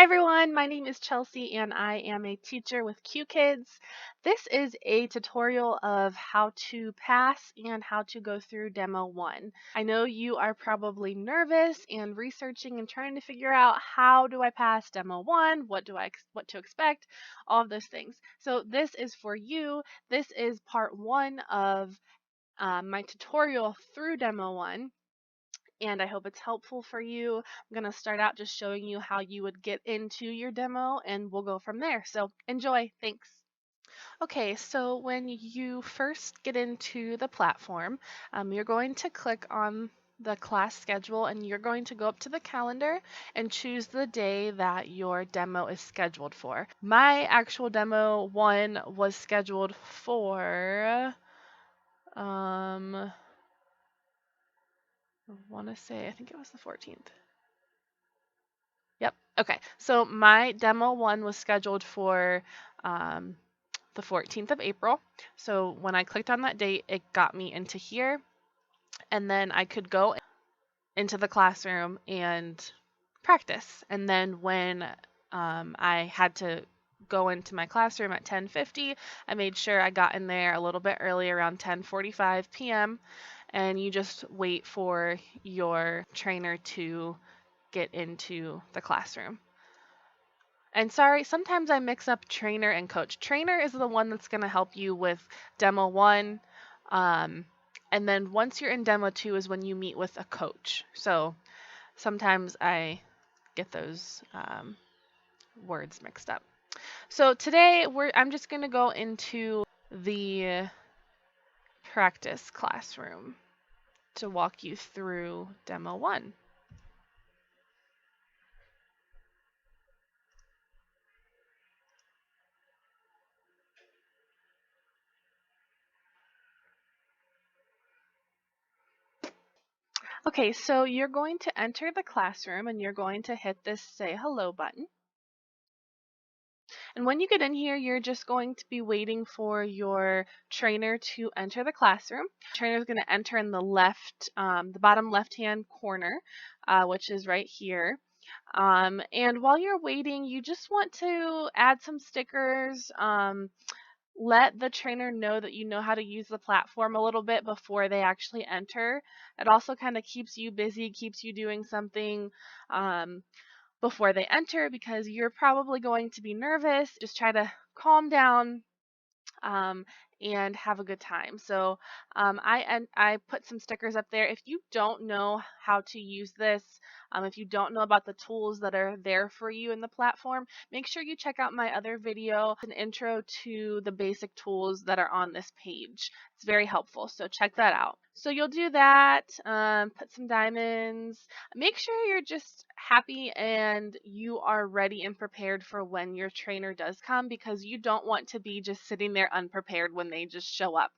Hi everyone, my name is Chelsea and I am a teacher with Qkids. This is a tutorial of how to pass and how to go through Demo 1. I know you are probably nervous and researching and trying to figure out how do I pass Demo 1, what to expect, all of those things. So this is for you. This is part 1 of my tutorial through Demo 1. And I hope it's helpful for you. I'm going to start out just showing you how you would get into your demo and we'll go from there. So enjoy. Thanks. Okay, so when you first get into the platform, you're going to click on the class schedule and you're going to go up to the calendar and choose the day that your demo is scheduled for. My actual demo 1 was scheduled for I think it was the 14th. Yep. Okay. So my demo 1 was scheduled for the 14th of April. So when I clicked on that date, it got me into here. And then I could go into the classroom and practice. And then when I had to go into my classroom at 10:50, I made sure I got in there a little bit early, around 10:45 p.m. And you just wait for your trainer to get into the classroom. And sorry, sometimes I mix up trainer and coach. Trainer is the one that's going to help you with demo 1. And then once you're in demo 2 is when you meet with a coach. So sometimes I get those words mixed up. So today I'm just going to go into the practice classroom to walk you through demo 1. Okay, so you're going to enter the classroom and you're going to hit this say hello button. And when you get in here, you're just going to be waiting for your trainer to enter the classroom. The trainer is going to enter in the bottom left-hand corner, which is right here. And while you're waiting, you just want to add some stickers. Let the trainer know that you know how to use the platform a little bit before they actually enter. It also kind of keeps you busy, keeps you doing something before they enter because you're probably going to be nervous. Just try to calm down and have a good time. So I put some stickers up there. If you don't know how to use this, if you don't know about the tools that are there for you in the platform, make sure you check out my other video, an intro to the basic tools that are on this page. It's very helpful, so check that out. So you'll do that, put some diamonds. Make sure you're just happy and you are ready and prepared for when your trainer does come because you don't want to be just sitting there unprepared when they just show up.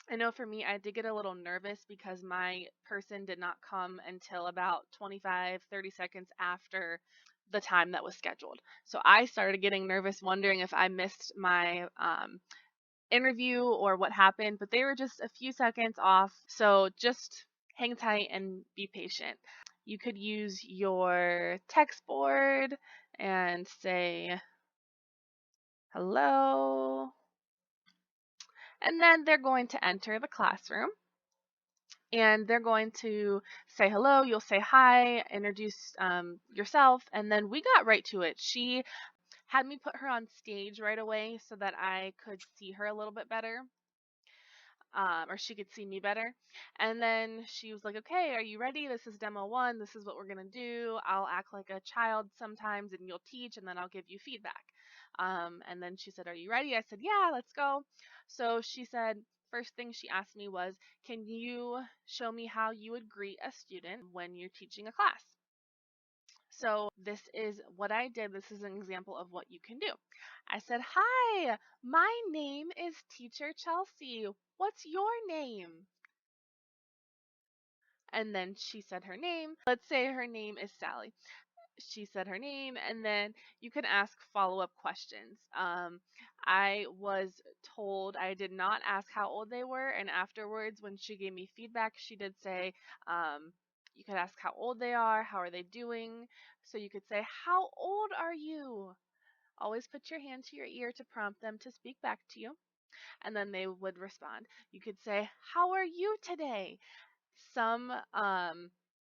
I know for me, I did get a little nervous because my person did not come until about 25, 30 seconds after the time that was scheduled. So I started getting nervous, wondering if I missed my interview or what happened, but they were just a few seconds off. So just hang tight and be patient. You could use your text board and say hello. And then they're going to enter the classroom and they're going to say hello. You'll say hi, introduce yourself, and then we got right to it. She had me put her on stage right away so that I could see her a little bit better. Or she could see me better. And then she was like, okay, are you ready? This is demo 1. This is what we're going to do. I'll act like a child sometimes and you'll teach and then I'll give you feedback. And then she said, are you ready? I said, yeah, let's go. So she said, first thing she asked me was, can you show me how you would greet a student when you're teaching a class? So this is what I did. This is an example of what you can do. I said, hi, my name is Teacher Chelsea. What's your name? And then she said her name. Let's say her name is Sally. She said her name, and then you can ask follow-up questions. I was told I did not ask how old they were, and afterwards, when she gave me feedback, she did say, You could ask how old they are, how are they doing. So you could say, "How old are you?" Always put your hand to your ear to prompt them to speak back to you, and then they would respond. You could say, "How are you today?" Some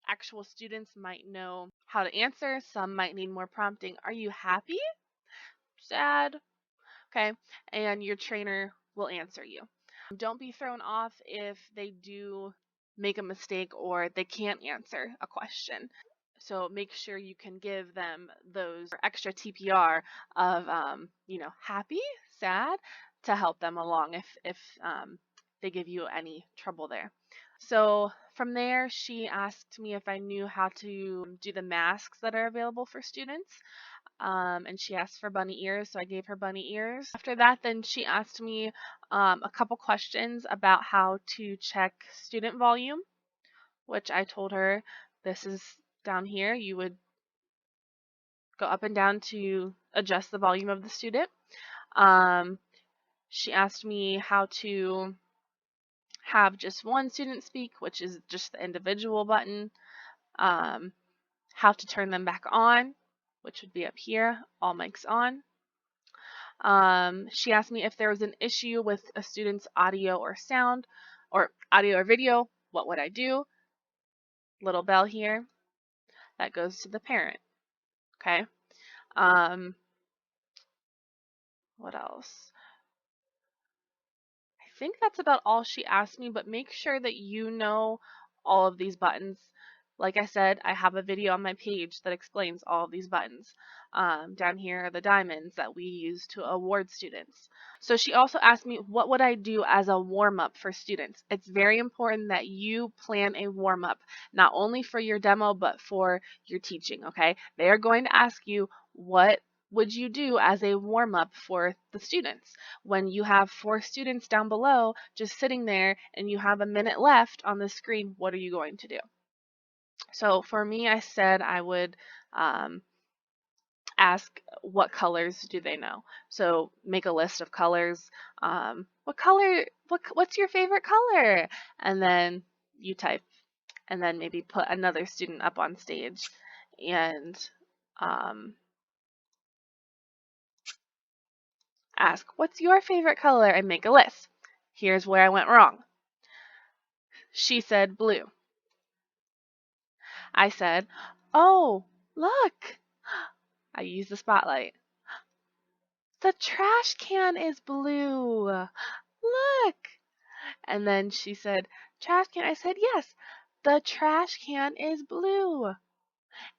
actual students might know how to answer, some might need more prompting. Are you happy? Sad? Okay, and your trainer will answer you. Don't be thrown off if they do make a mistake or they can't answer a question. So make sure you can give them those extra TPR of, happy, sad, to help them along if they give you any trouble there. So from there, she asked me if I knew how to do the masks that are available for students. And she asked for bunny ears, so I gave her bunny ears. After that, then she asked me a couple questions about how to check student volume, which I told her this is down here. You would go up and down to adjust the volume of the student. She asked me how to have just one student speak, which is just the individual button. How to turn them back on, which would be up here, all mics on. She asked me if there was an issue with a student's audio or sound, or audio or video, what would I do? Little bell here, that goes to the parent. Okay. What else? I think that's about all she asked me, but make sure that you know all of these buttons. Like I said, I have a video on my page that explains all of these buttons. Down here are the diamonds that we use to award students. So she also asked me what would I do as a warm-up for students. It's very important that you plan a warm-up, not only for your demo, but for your teaching, okay? They are going to ask you what would you do as a warm-up for the students when you have 4 students down below just sitting there and you have a minute left on the screen? What are you going to do? So for me, I said I would ask what colors do they know. So make a list of colors. What color? What's your favorite color? And then you type, and then maybe put another student up on stage and ask, what's your favorite color? And make a list. Here's where I went wrong. She said blue. I said, oh, look. I used the spotlight. The trash can is blue. Look. And then she said, trash can. I said, yes, the trash can is blue.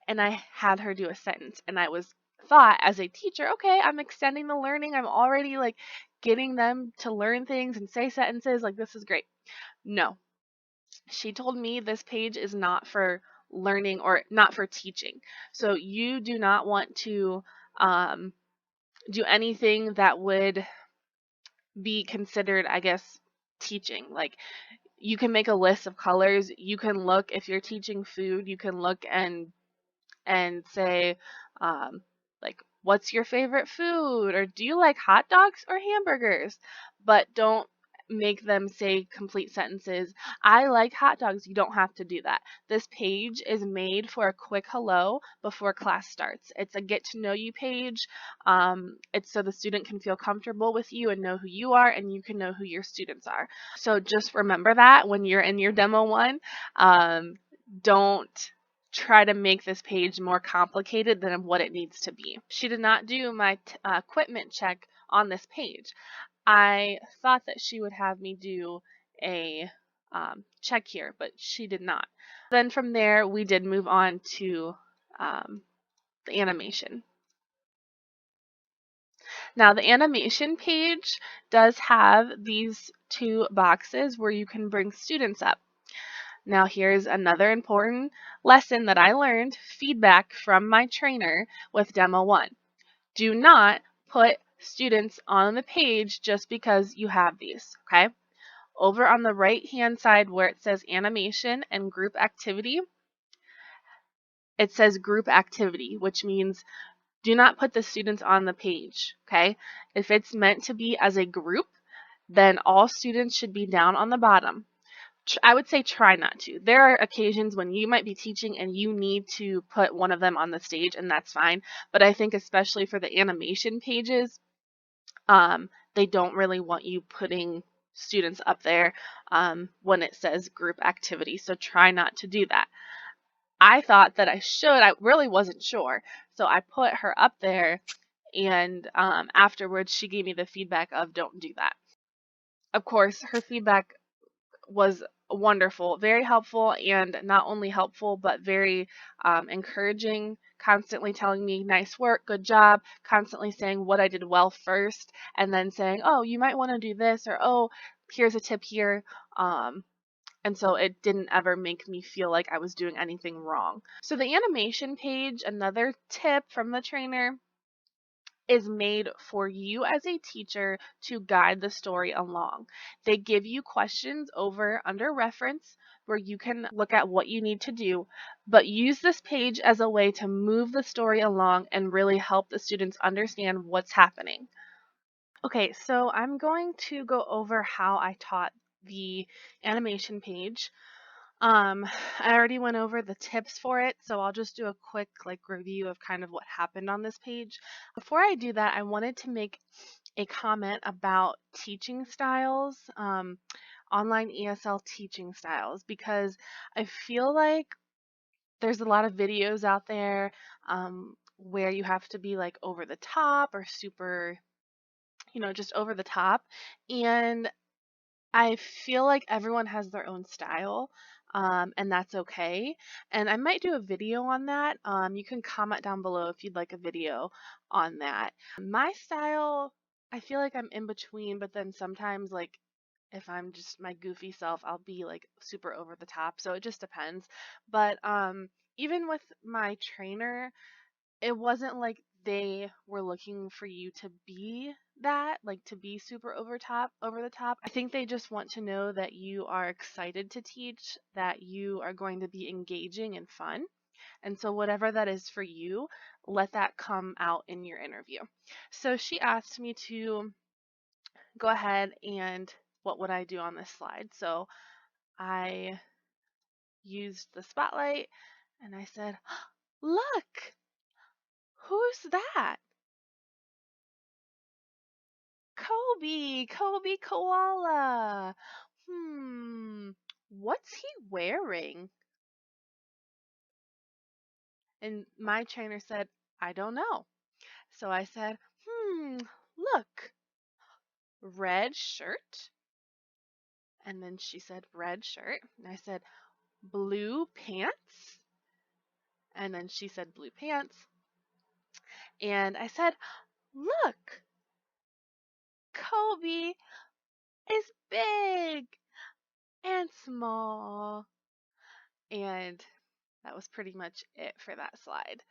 And I had her do a sentence. And I thought as a teacher, okay, I'm extending the learning. I'm already like getting them to learn things and say sentences. Like, this is great. No. She told me this page is not for learning or not for teaching. So you do not want to do anything that would be considered, I guess, teaching. Like, you can make a list of colors. You can look, if you're teaching food, you can look and say, like, what's your favorite food? Or do you like hot dogs or hamburgers? But don't make them say complete sentences. I like hot dogs. You don't have to do that. This page is made for a quick hello before class starts. It's a get to know you page. It's so the student can feel comfortable with you and know who you are, and you can know who your students are. So just remember that when you're in your demo one. Don't try to make this page more complicated than what it needs to be. She did not do my equipment check on this page. I thought that she would have me do a check here, but she did not. Then from there, we did move on to the animation. Now, the animation page does have these 2 boxes where you can bring students up. Now, here's another important lesson that I learned, feedback from my trainer with Demo 1. Do not put students on the page just because you have these, okay? Over on the right-hand side where it says animation and group activity, it says group activity, which means do not put the students on the page, okay? If it's meant to be as a group, then all students should be down on the bottom. I would say try not to. There are occasions when you might be teaching and you need to put one of them on the stage, and that's fine. But I think especially for the animation pages, they don't really want you putting students up there when it says group activity. So try not to do that. I thought that I should. I really wasn't sure. So I put her up there, and afterwards she gave me the feedback of don't do that. Of course, her feedback was wonderful, very helpful, and not only helpful, but very encouraging, constantly telling me, nice work, good job, constantly saying what I did well first, and then saying, oh, you might want to do this, or oh, here's a tip here. And so it didn't ever make me feel like I was doing anything wrong. So the animation page, another tip from the trainer, is made for you as a teacher to guide the story along. They give you questions over under reference where you can look at what you need to do, but use this page as a way to move the story along and really help the students understand what's happening. Okay, so I'm going to go over how I taught the animation page. I already went over the tips for it, so I'll just do a quick review of kind of what happened on this page. Before I do that, I wanted to make a comment about teaching styles, online ESL teaching styles, because I feel like there's a lot of videos out there where you have to be like over the top or super, just over the top. And I feel like everyone has their own style, and that's okay. And I might do a video on that. You can comment down below if you'd like a video on that. My style, I feel like I'm in between, but then sometimes, like, if I'm just my goofy self, I'll be like super over the top. So it just depends. But even with my trainer, it wasn't like they were looking for you to be that, like to be super over the top. I think they just want to know that you are excited to teach, that you are going to be engaging and fun. And so whatever that is for you, let that come out in your interview. So she asked me to go ahead and what would I do on this slide? So I used the spotlight and I said, "Look, who's that?" Kobe Koala. What's he wearing? And my trainer said, I don't know. So I said, look, red shirt. And then she said, red shirt. And I said, blue pants. And then she said, blue pants. And I said, look, Kobe is big and small. And that was pretty much it for that slide.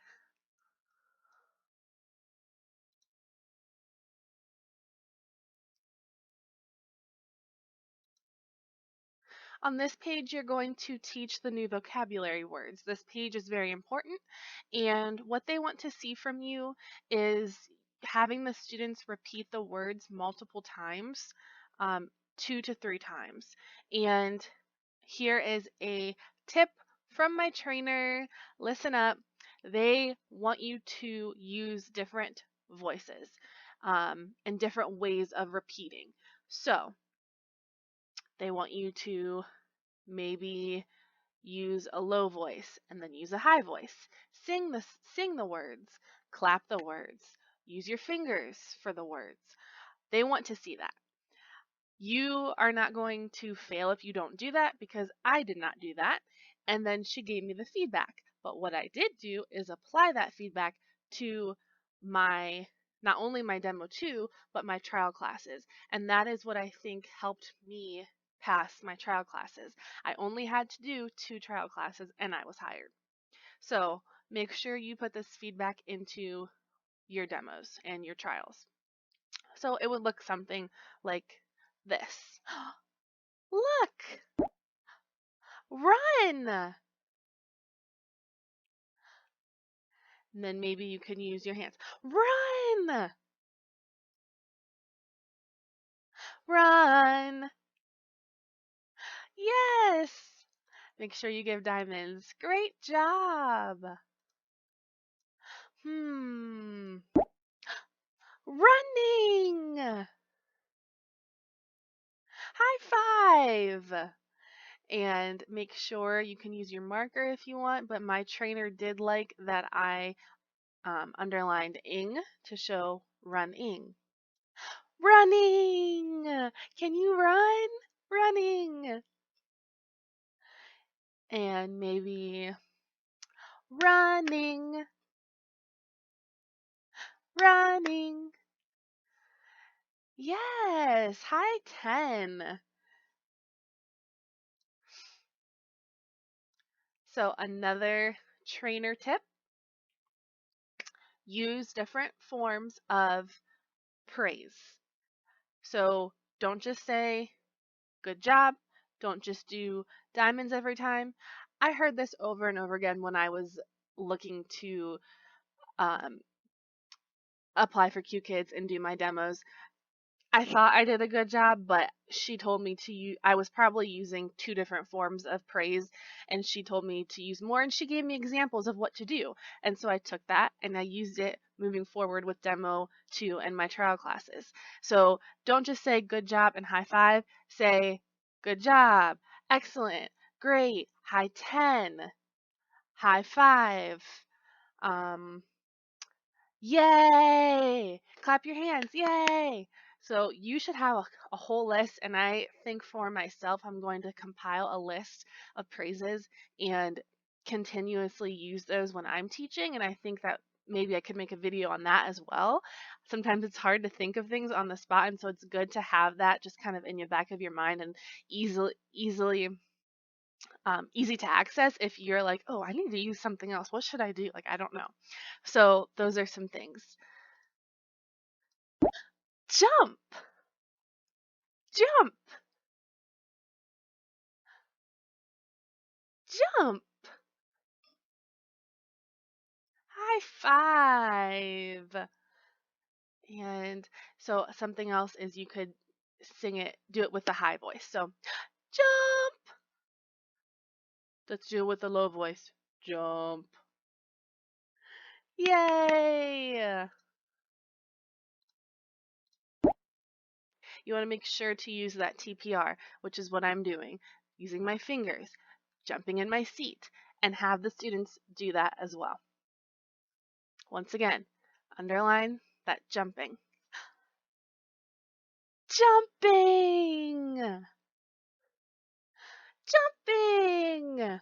On this page, you're going to teach the new vocabulary words. This page is very important, and what they want to see from you is having the students repeat the words multiple times, 2 to 3 times. And here is a tip from my trainer. Listen up. They want you to use different voices and different ways of repeating. So they want you to maybe use a low voice and then use a high voice. Sing the words, clap the words, use your fingers for the words. They want to see that. You are not going to fail if you don't do that because I did not do that. And then she gave me the feedback. But what I did do is apply that feedback to my not only my demo 2, but my trial classes. And that is what I think helped me pass my trial classes. I only had to do 2 trial classes and I was hired. So make sure you put this feedback into your demos and your trials. So it would look something like this. Look! Run! And then maybe you can use your hands. Run! Run! Yes! Make sure you give diamonds. Great job. Running! High five! And make sure you can use your marker if you want, but my trainer did like that I underlined ing to show running. Running! Can you run? Running! And maybe running, running. Yes, high 10. So another trainer tip, use different forms of praise. So don't just say good job, don't just do diamonds every time. I heard this over and over again when I was looking to um, apply for Qkids and do my demos. I thought I did a good job, but she told me to use, I was probably using two different forms of praise, and she told me to use more, and she gave me examples of what to do. And so I took that and I used it moving forward with demo 2 and my trial classes. So don't just say good job and high five, say good job, excellent, great, high 10, high five, um, yay! Clap your hands, yay! So you should have a whole list, and I think for myself, I'm going to compile a list of praises and continuously use those when I'm teaching, and I think that maybe I could make a video on that as well. Sometimes it's hard to think of things on the spot, and so it's good to have that just kind of in the back of your mind and easy to access if you're like, oh, I need to use something else. What should I do? Like, I don't know. So those are some things. Jump, jump, jump. High five. And so something else is you could sing it, do it with the high voice. So jump. Let's do it with the low voice. Jump. Yay. You want to make sure to use that TPR, which is what I'm doing, using my fingers, jumping in my seat, and have the students do that as well. Once again, underline that jumping. Jumping! Jumping!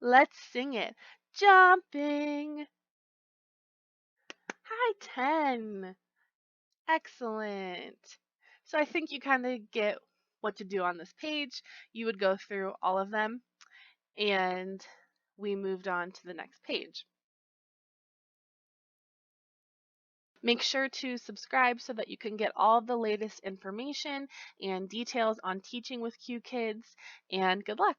Let's sing it. Jumping! High 10! Excellent! So I think you kind of get what to do on this page. You would go through all of them, and we moved on to the next page. Make sure to subscribe so that you can get all of the latest information and details on teaching with Qkids, and good luck!